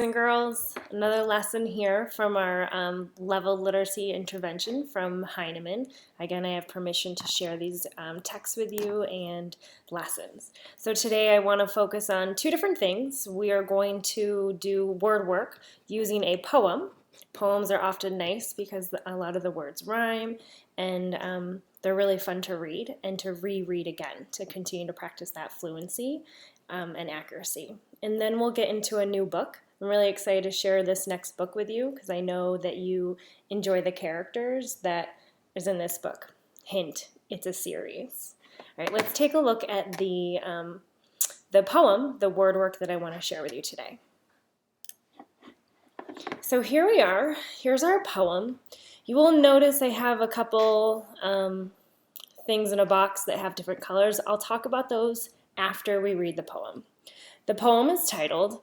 And girls, another lesson here from our level literacy intervention from Heinemann. Again, I have permission to share these texts with you and lessons. So today I want to focus on two different things. We are going to do word work using a poem. Poems are often nice because a lot of the words rhyme, and they're really fun to read and to reread again to continue to practice that fluency and accuracy. And then we'll get into a new book. I'm really excited to share this next book with you because I know that you enjoy the characters that is in this book. Hint, it's a series. All right, let's take a look at the poem, the word work that I want to share with you today. So here we are. Here's our poem. You will notice I have a couple things in a box that have different colors. I'll talk about those after we read the poem. The poem is titled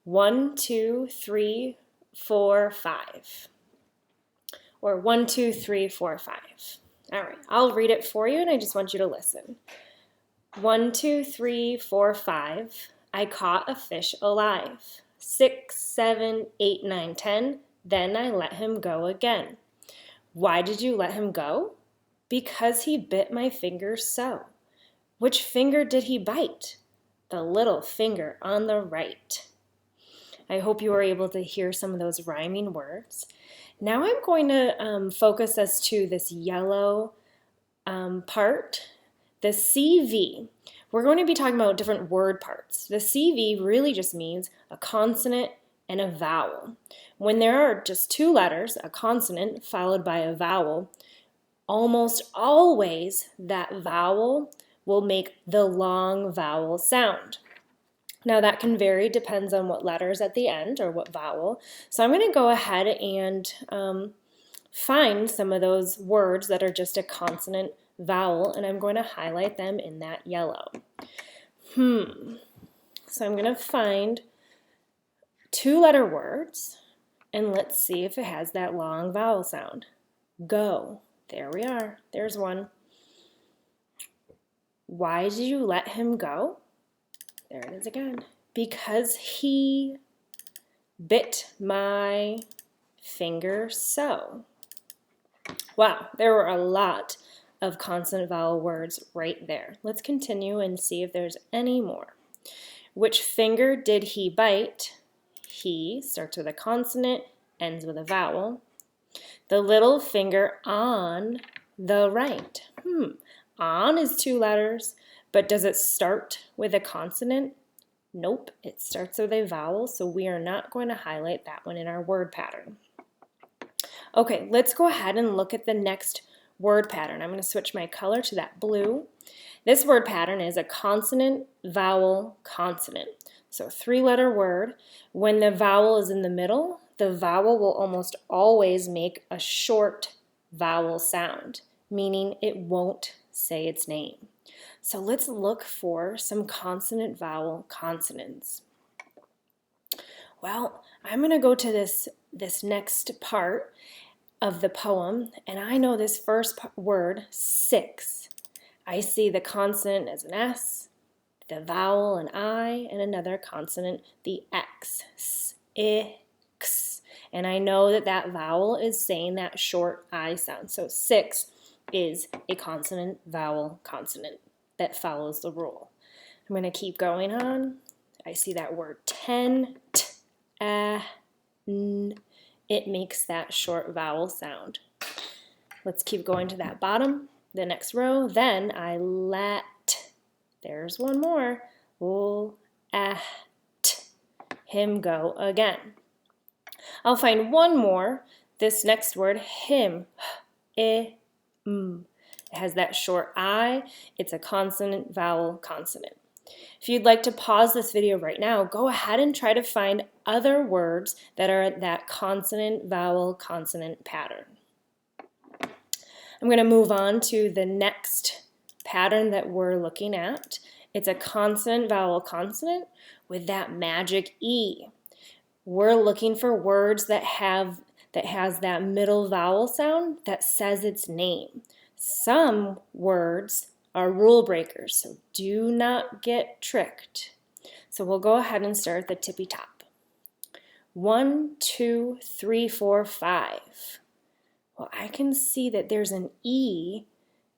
1, 2, 3, 4, 5. Or 1, 2, 3, 4, 5. All right, I'll read it for you and I just want you to listen. 1, 2, 3, 4, 5. I caught a fish alive. 6, 7, 8, 9, 10. Then I let him go again. Why did you let him go? Because he bit my finger so. Which finger did he bite? The little finger on the right. I hope you were able to hear some of those rhyming words. Now I'm going to focus us to this yellow part, the CV. We're going to be talking about different word parts. The CV really just means a consonant and a vowel. When there are just two letters, a consonant followed by a vowel, almost always that vowel will make the long vowel sound. Now that can vary, depends on what letters at the end or what vowel. So I'm going to go ahead and find some of those words that are just a consonant vowel, and I'm going to highlight them in that yellow. So I'm going to find two-letter words, and let's see if it has that long vowel sound. Go. There we are. There's one. Why did you let him go? There it is again. Because he bit my finger so. Wow, there were a lot of consonant vowel words right there. Let's continue and see if there's any more. Which finger did he bite? He starts with a consonant, ends with a vowel. The little finger on the right. On is two letters, but does it start with a consonant? Nope, it starts with a vowel, so we are not going to highlight that one in our word pattern. Okay, let's go ahead and look at the next word pattern. I'm going to switch my color to that blue. This word pattern is a consonant, vowel, consonant. So three-letter word. When the vowel is in the middle, the vowel will almost always make a short vowel sound, meaning it won't say its name. So let's look for some consonant vowel consonants. Well, I'm going to go to this next part of the poem, and I know this first word, 6. I see the consonant as an S, the vowel an I, and another consonant, the X. X. And I know that that vowel is saying that short I sound. So 6 is a consonant, vowel, consonant that follows the rule. I'm going to keep going on. I see that word 10, t, n. It makes that short vowel sound. Let's keep going to that bottom, the next row. Then I let, there's one more, let him go again. I'll find one more, this next word, him, It has that short I. It's a consonant, vowel, consonant. If you'd like to pause this video right now, go ahead and try to find other words that are that consonant, vowel, consonant pattern. I'm going to move on to the next pattern that we're looking at. It's a consonant, vowel, consonant with that magic E. We're looking for words that has that middle vowel sound that says its name. Some words are rule breakers, so do not get tricked. So we'll go ahead and start at the tippy top. 1, 2, 3, 4, 5. Well, I can see that there's an E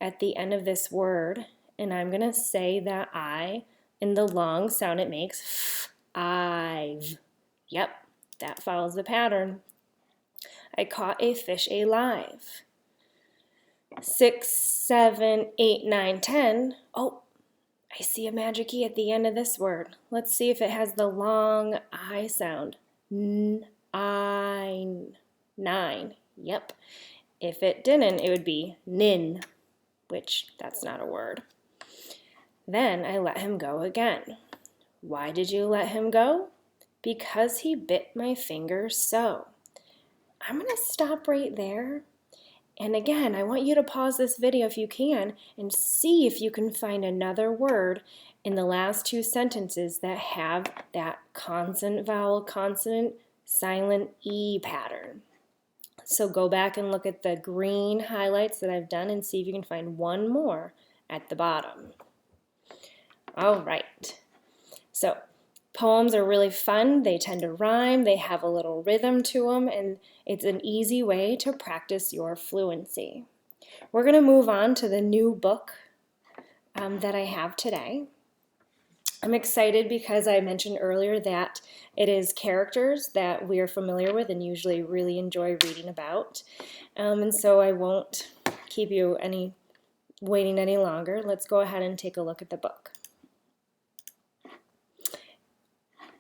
at the end of this word, and I'm going to say that I in the long sound it makes, I've. Yep, that follows the pattern. I caught a fish alive. 6, 7, 8, 9, 10. Oh, I see a magic E at the end of this word. Let's see if it has the long I sound. I, 9. Yep. If it didn't, it would be nin, which that's not a word. Then I let him go again. Why did you let him go? Because he bit my finger so. I'm going to stop right there. And again, I want you to pause this video if you can and see if you can find another word in the last two sentences that have that consonant, vowel, consonant, silent E pattern. So go back and look at the green highlights that I've done and see if you can find one more at the bottom. All right. So poems are really fun. They tend to rhyme. They have a little rhythm to them, and it's an easy way to practice your fluency. We're going to move on to the new book that I have today. I'm excited because I mentioned earlier that it is characters that we are familiar with and usually really enjoy reading about. And so I won't keep you waiting any longer. Let's go ahead and take a look at the book.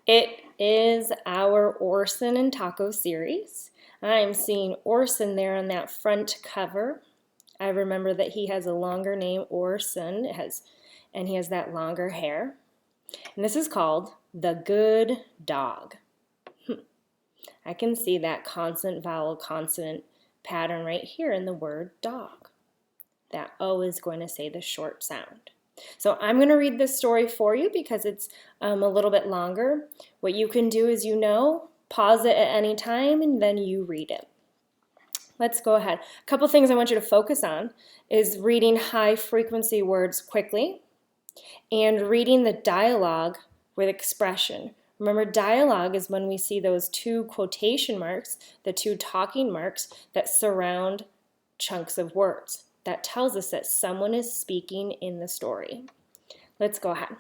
It is our Orson and Taco series. I'm seeing Orson there on that front cover. I remember that he has a longer name, Orson, and he has that longer hair. And this is called The Good Dog. I can see that consonant, vowel, consonant pattern right here in the word dog. That O is going to say the short sound. So I'm going to read this story for you because it's a little bit longer. What you can do is, pause it at any time and then you read it. Let's go ahead. A couple things I want you to focus on is reading high frequency words quickly and reading the dialogue with expression. Remember, dialogue is when we see those two quotation marks, the two talking marks that surround chunks of words. That tells us that someone is speaking in the story. Let's go ahead.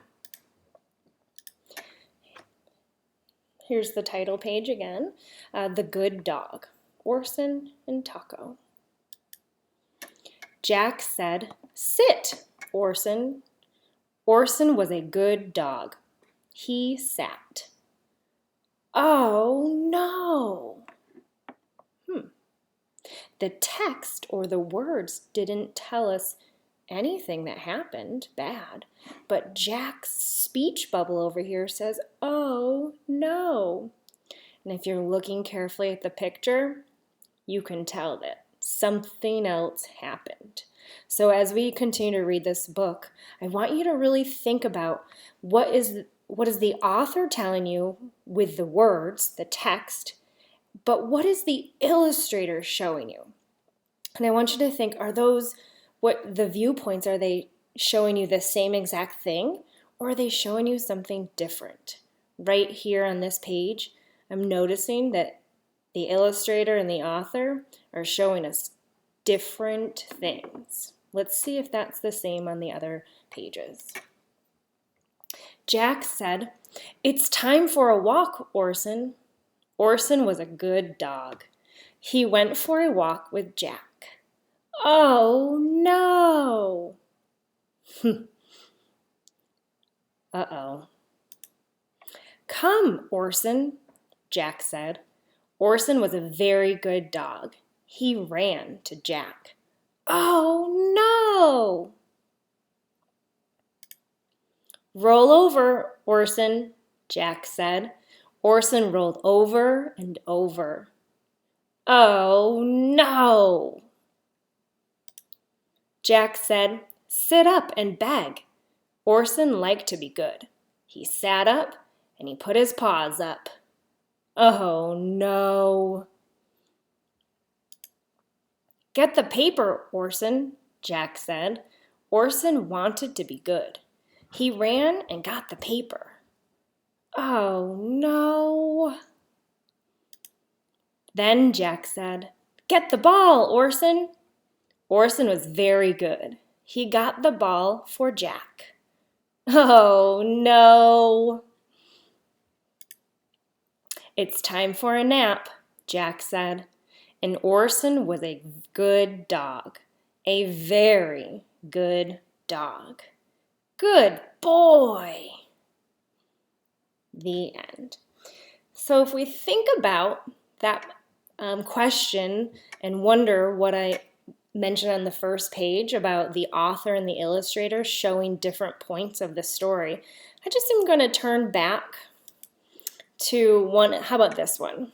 Here's the title page again. The Good Dog, Orson and Taco. Jack said, "Sit, Orson." Orson was a good dog. He sat. Oh, no. The text or the words didn't tell us anything that happened bad, but Jack's speech bubble over here says, oh, no. And if you're looking carefully at the picture, you can tell that something else happened. So as we continue to read this book, I want you to really think about what is the author telling you with the words, the text, but what is the illustrator showing you? And I want you to think, are those what the viewpoints, are they showing you the same exact thing, or are they showing you something different? Right here on this page, I'm noticing that the illustrator and the author are showing us different things. Let's see if that's the same on the other pages. Jack said, "It's time for a walk, Orson." Orson was a good dog. He went for a walk with Jack. Oh, no. Uh-oh. Come, Orson, Jack said. Orson was a very good dog. He ran to Jack. Oh, no. Roll over, Orson, Jack said. Orson rolled over and over. Oh, no. Jack said, sit up and beg. Orson liked to be good. He sat up and he put his paws up. Oh, no. Get the paper, Orson, Jack said. Orson wanted to be good. He ran and got the paper. Oh, no. Then Jack said, "Get the ball, Orson." Orson was very good. He got the ball for Jack. Oh, no. "It's time for a nap," Jack said. And Orson was a good dog. A very good dog. Good boy. The end. So if we think about that question and wonder what I mentioned on the first page about the author and the illustrator showing different points of the story, I just am going to turn back to one. How about this one?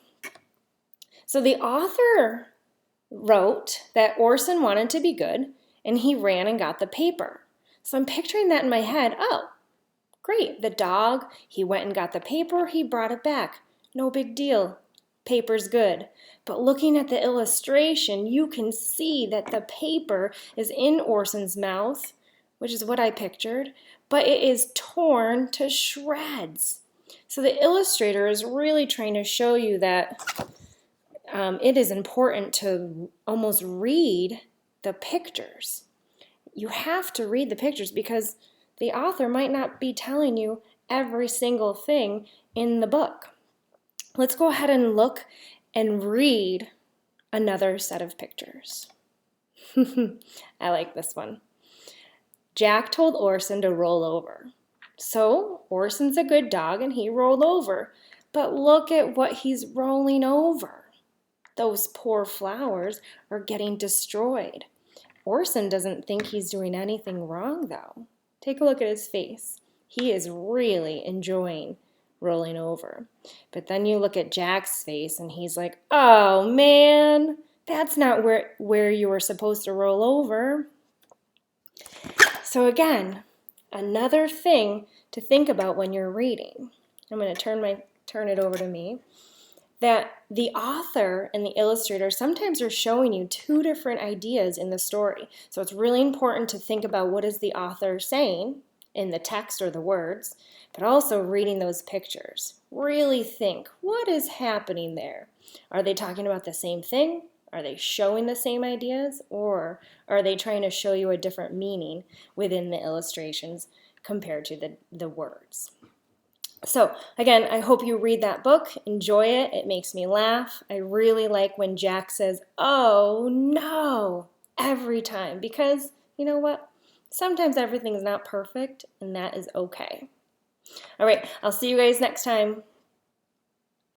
So the author wrote that Orson wanted to be good, and he ran and got the paper. So I'm picturing that in my head. Oh, great. The dog, he went and got the paper, he brought it back. No big deal. Paper's good. But looking at the illustration, you can see that the paper is in Orson's mouth, which is what I pictured, but it is torn to shreds. So the illustrator is really trying to show you that it is important to almost read the pictures. You have to read the pictures because the author might not be telling you every single thing in the book. Let's go ahead and look and read another set of pictures. I like this one. Jack told Orson to roll over. So Orson's a good dog and he rolled over. But look at what he's rolling over. Those poor flowers are getting destroyed. Orson doesn't think he's doing anything wrong, though. Take a look at his face. He is really enjoying rolling over. But then you look at Jack's face and he's like, "Oh man, that's not where you were supposed to roll over." So again, another thing to think about when you're reading. I'm going to turn it over to me. That the author and the illustrator sometimes are showing you two different ideas in the story. So it's really important to think about what is the author saying in the text or the words, but also reading those pictures. Really think, what is happening there? Are they talking about the same thing? Are they showing the same ideas? Or are they trying to show you a different meaning within the illustrations compared to the words? So again, I hope you read that book, enjoy it, it makes me laugh. I really like when Jack says, "Oh no," every time, because you know what? Sometimes everything is not perfect and that is okay. All right, I'll see you guys next time.